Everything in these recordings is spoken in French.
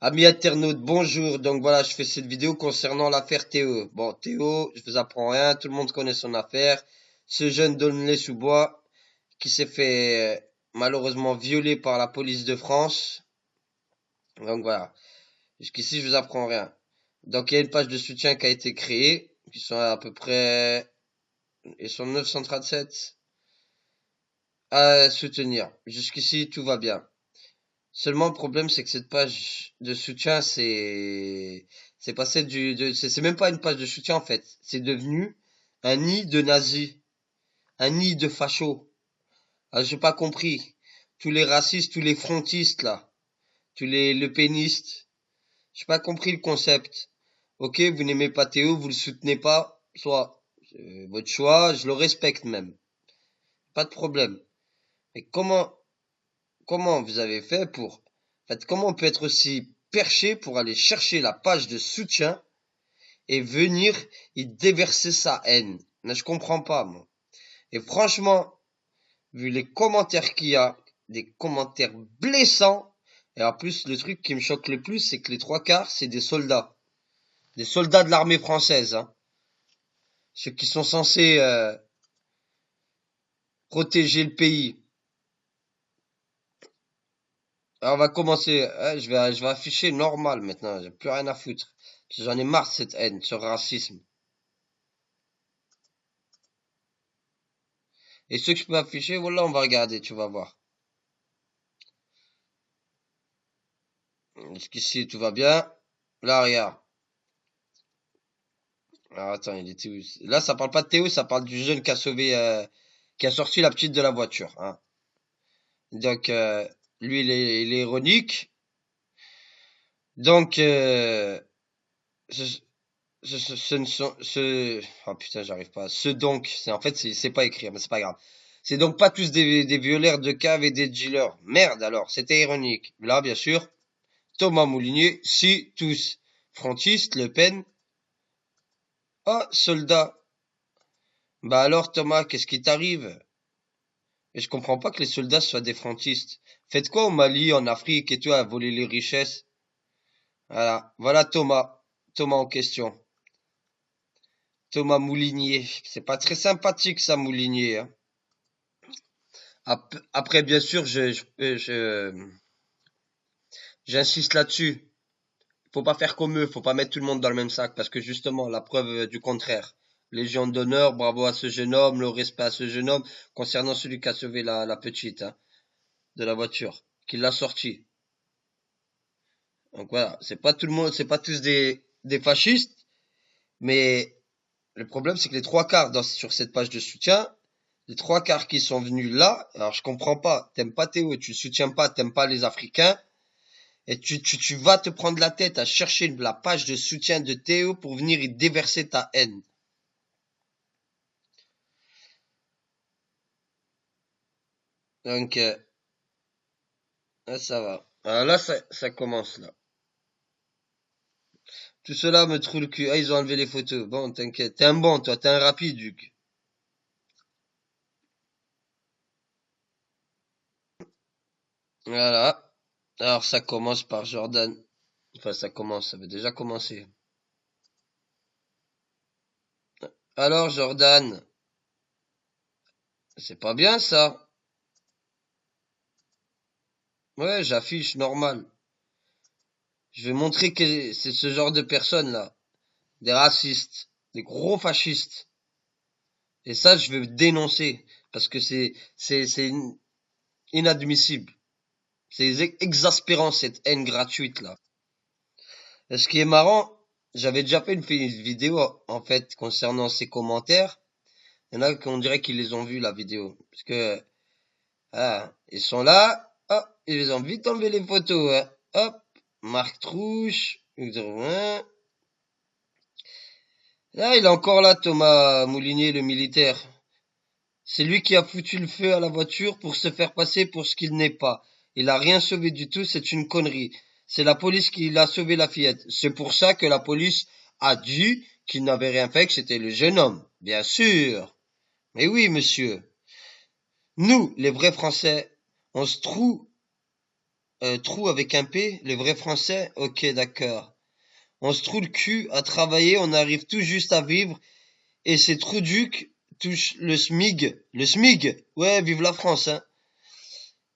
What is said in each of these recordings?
Amis internautes, bonjour. Donc voilà, je fais cette vidéo concernant l'affaire Théo. Bon, Théo, je vous apprends rien, tout le monde connaît son affaire. Ce jeune d'Aulnay-sous-Bois qui s'est fait malheureusement violer par la police de France. Donc voilà, jusqu'ici je vous apprends rien. Donc il y a une page de soutien qui a été créée, qui sont à peu près, ils sont 937 à soutenir. Jusqu'ici tout va bien. Seulement, le problème, c'est que cette page de soutien, c'est passé c'est même pas une page de soutien, en fait. C'est devenu un nid de nazis, un nid de fachos. Ah, j'ai pas compris. Tous les racistes, tous les frontistes, là. Tous les le pénistes. J'ai pas compris le concept. Ok, vous n'aimez pas Théo, vous le soutenez pas. Soit, votre choix, je le respecte même. Pas de problème. Mais comment vous avez fait pour, en fait, comment on peut être aussi perché pour aller chercher la page de soutien et venir y déverser sa haine? Mais je comprends pas, moi. Et franchement, vu les commentaires qu'il y a, des commentaires blessants, et en plus, le truc qui me choque le plus, c'est que les trois quarts, c'est des soldats. Des soldats de l'armée française, hein. Ceux qui sont censés protéger le pays. Alors, on va commencer. Je vais afficher normal maintenant. J'ai plus rien à foutre. J'en ai marre de cette haine, ce racisme. Et ceux que je peux afficher, voilà, on va regarder, tu vas voir. Jusqu'ici, tout va bien. Là, regarde. Alors, attends, il était où? Là, ça parle pas de Théo, ça parle du jeune qui a sauvé, qui a sorti la petite de la voiture, hein. Donc, lui, il est ironique. Donc, ce, ce ne sont, oh putain, j'arrive pas. Ce donc, en fait, c'est pas écrit, mais c'est pas grave. C'est donc pas tous des violeurs de cave et des dealers. Merde, alors, c'était ironique. Là, bien sûr, Thomas Moulinier, si, tous. Frontiste, Le Pen. Ah, soldat. Bah alors, Thomas, qu'est-ce qui t'arrive? Et je comprends pas que les soldats soient des frontistes. Faites quoi au Mali, en Afrique et tout, à voler les richesses? Voilà. Voilà Thomas. Thomas en question. Thomas Moulinier. C'est pas très sympathique, ça, Moulinier, hein. Après, bien sûr, j'insiste là-dessus. Faut pas faire comme eux, faut pas mettre tout le monde dans le même sac, parce que justement, la preuve du contraire. Légion d'honneur, bravo à ce jeune homme, le respect à ce jeune homme, concernant celui qui a sauvé la petite, hein, de la voiture, qui l'a sortie. Donc voilà, c'est pas tout le monde, c'est pas tous des fascistes, mais le problème c'est que les trois quarts sur cette page de soutien, les trois quarts qui sont venus là, alors je comprends pas, t'aimes pas Théo, tu soutiens pas, t'aimes pas les Africains, et tu vas te prendre la tête à chercher la page de soutien de Théo pour venir y déverser ta haine. Donc, là, ça va. Alors là, ça commence, là. Tout cela me trouve le cul. Ah, ils ont enlevé les photos. Bon, t'inquiète. T'es un bon, toi. T'es un rapide, Duc. Voilà. Alors, ça commence par Jordan. Enfin, ça commence. Ça avait déjà commencé. Alors, Jordan. C'est pas bien, ça. Ouais, j'affiche normal. Je vais montrer que c'est ce genre de personnes-là. Des racistes. Des gros fascistes. Et ça, je vais dénoncer. Parce que c'est inadmissible. C'est exaspérant, cette haine gratuite, là. Et ce qui est marrant, j'avais déjà fait une vidéo, en fait, concernant ces commentaires. Il y en a qui on dirait qu'ils les ont vus, la vidéo. Parce que, ah, ils sont là. Hop, ils ont vite enlevé les photos, hein. Hop, Marc Trouche. Là, il est encore là, Thomas Moulinier, le militaire. C'est lui qui a foutu le feu à la voiture pour se faire passer pour ce qu'il n'est pas. Il a rien sauvé du tout, c'est une connerie. C'est la police qui l'a sauvé, la fillette. C'est pour ça que la police a dit qu'il n'avait rien fait, que c'était le jeune homme. Bien sûr. Mais oui, monsieur. Nous, les vrais Français, on se trouve trou avec un P, les vrais Français? Ok, d'accord. On se trouve le cul à travailler, on arrive tout juste à vivre, et ces trouducs touchent le SMIG. Le SMIG! Ouais, vive la France, hein.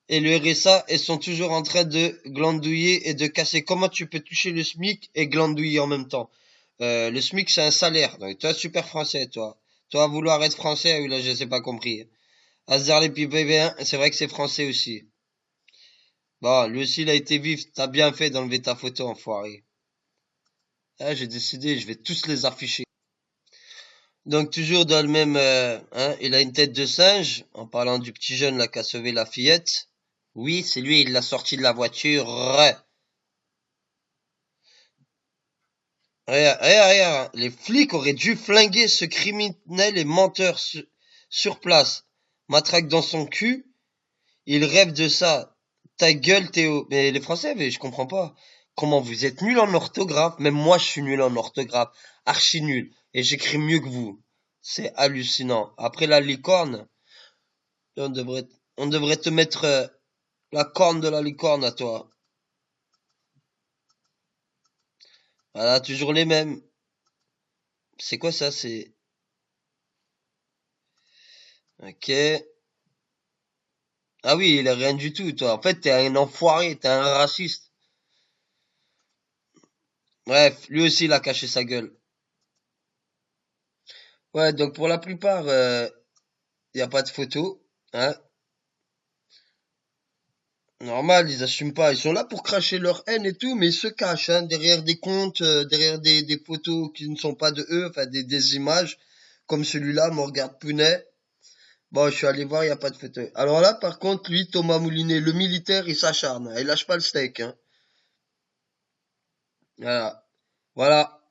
Et le RSA, ils sont toujours en train de glandouiller et de casser. Comment tu peux toucher le SMIC et glandouiller en même temps? Le SMIC, c'est un salaire. Donc, toi, super français, toi. Toi, à vouloir être français, oui, là, je sais pas compris. Azar les pipés, c'est vrai que c'est français aussi. Bon, lui aussi, il a été vif. T'as bien fait d'enlever ta photo, enfoiré. Ah, j'ai décidé, je vais tous les afficher. Donc, toujours dans le même, hein, il a une tête de singe, en parlant du petit jeune là qui a sauvé la fillette. Oui, c'est lui, il l'a sorti de la voiture. Regarde, regarde, regarde. Les flics auraient dû flinguer ce criminel et menteur sur place. Matraque dans son cul, il rêve de ça. Ta gueule, Théo. Mais les Français, mais je comprends pas. Comment vous êtes nul en orthographe? Même moi, je suis nul en orthographe. Archi nul. Et j'écris mieux que vous. C'est hallucinant. Après la licorne, on devrait, on devrait te mettre la corne de la licorne à toi. Voilà, toujours les mêmes. C'est quoi ça? C'est... Ok. Ah oui, il est rien du tout, toi. En fait, t'es un enfoiré, t'es un raciste. Bref, lui aussi, il a caché sa gueule. Ouais, donc pour la plupart, y a pas de photos, hein. Normal, ils assument pas. Ils sont là pour cracher leur haine et tout, mais ils se cachent, hein, derrière des comptes, derrière des photos qui ne sont pas de eux, enfin des images, comme celui-là, Morgane Pounet. Bon, je suis allé voir, y a pas de photo. Alors là, par contre, lui, Thomas Moulinet, le militaire, il s'acharne, hein. Il lâche pas le steak, hein. Voilà. Voilà.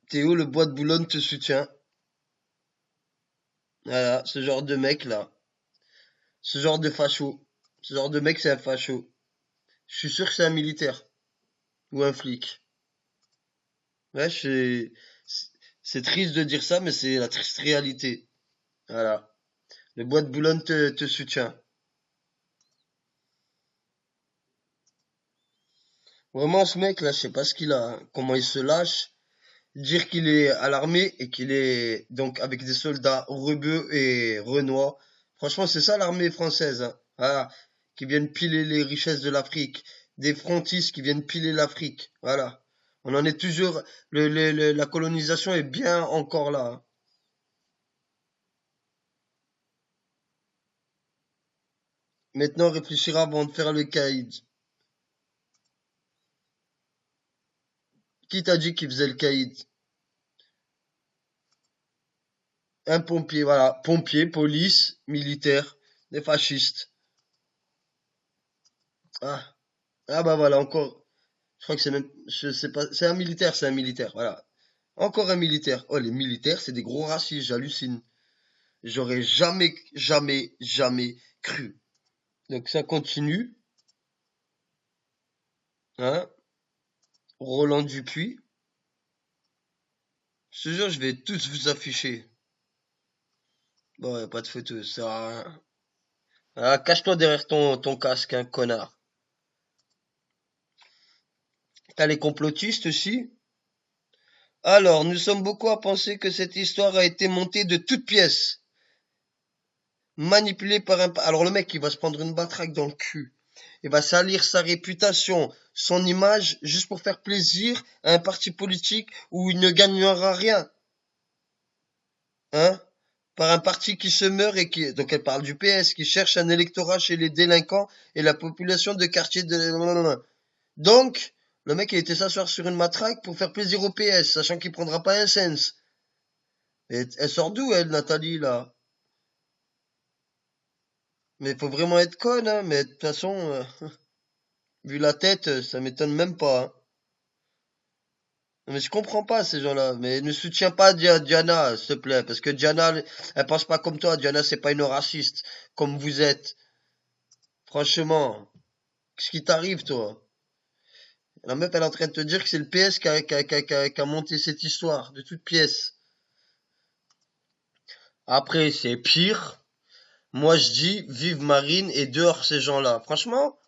Théo, le bois de Boulogne te soutient. Voilà, ce genre de mec là. Ce genre de facho. Ce genre de mec, c'est un facho. Je suis sûr que c'est un militaire. Ou un flic. Ouais, c'est triste de dire ça, mais c'est la triste réalité. Voilà. Le bois de Boulogne te soutient. Vraiment, ce mec là, je sais pas ce qu'il a, hein. Comment il se lâche. Dire qu'il est à l'armée et qu'il est donc avec des soldats rebeux et renois. Franchement, c'est ça l'armée française, hein. Voilà. Qui viennent piler les richesses de l'Afrique. Des frontistes qui viennent piler l'Afrique. Voilà. On en est toujours. La colonisation est bien encore là, hein. Maintenant, réfléchir avant de faire le caïd. Qui t'a dit qu'il faisait le caïd? Un pompier, voilà. Pompier, police, militaire, des fascistes. Ah, ah bah voilà, encore. Je crois que c'est même, je sais pas, c'est un militaire, voilà. Encore un militaire. Oh, les militaires, c'est des gros racistes, j'hallucine. J'aurais jamais, jamais, jamais cru. Donc ça continue, hein. Roland Dupuis. Je te jure, je vais tous vous afficher. Bon, y a pas de photo, ça sert à rien. Ah, cache-toi derrière ton casque, hein, connard. T'as les complotistes aussi? Alors, nous sommes beaucoup à penser que cette histoire a été montée de toutes pièces, manipulée par un... Alors le mec, il va se prendre une batraque dans le cul. Il va salir sa réputation, son image, juste pour faire plaisir à un parti politique où il ne gagnera rien, hein? Par un parti qui se meurt et qui... Donc elle parle du PS, qui cherche un électorat chez les délinquants et la population de quartier de... Donc, le mec, il était s'asseoir sur une matraque pour faire plaisir au PS, sachant qu'il prendra pas un sens. Et elle sort d'où, elle, Nathalie, là? Mais faut vraiment être conne, hein. Mais de toute façon, vu la tête, ça m'étonne même pas, hein. Mais je comprends pas ces gens-là. Mais ne soutiens pas Diana, s'il te plaît. Parce que Diana, elle pense pas comme toi. Diana, c'est pas une raciste. Comme vous êtes. Franchement. Qu'est-ce qui t'arrive, toi? La meuf, elle est en train de te dire que c'est le PS qui a monté cette histoire. De toutes pièces. Après, c'est pire. Moi, je dis, vive Marine et dehors ces gens-là. Franchement,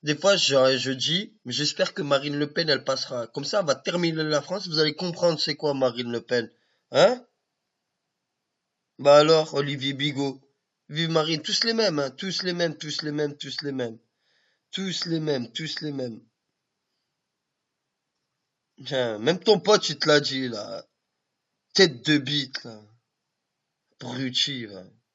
des fois, je dis, mais j'espère que Marine Le Pen, elle passera. Comme ça, elle va terminer la France, vous allez comprendre c'est quoi Marine Le Pen. Hein? Bah alors, Olivier Bigot. Vive Marine, tous les mêmes, hein, tous les mêmes, tous les mêmes, tous les mêmes. Tous les mêmes, tous les mêmes. Tiens, même ton pote, il te l'a dit, là. Tête de bite, là. Abruti, va.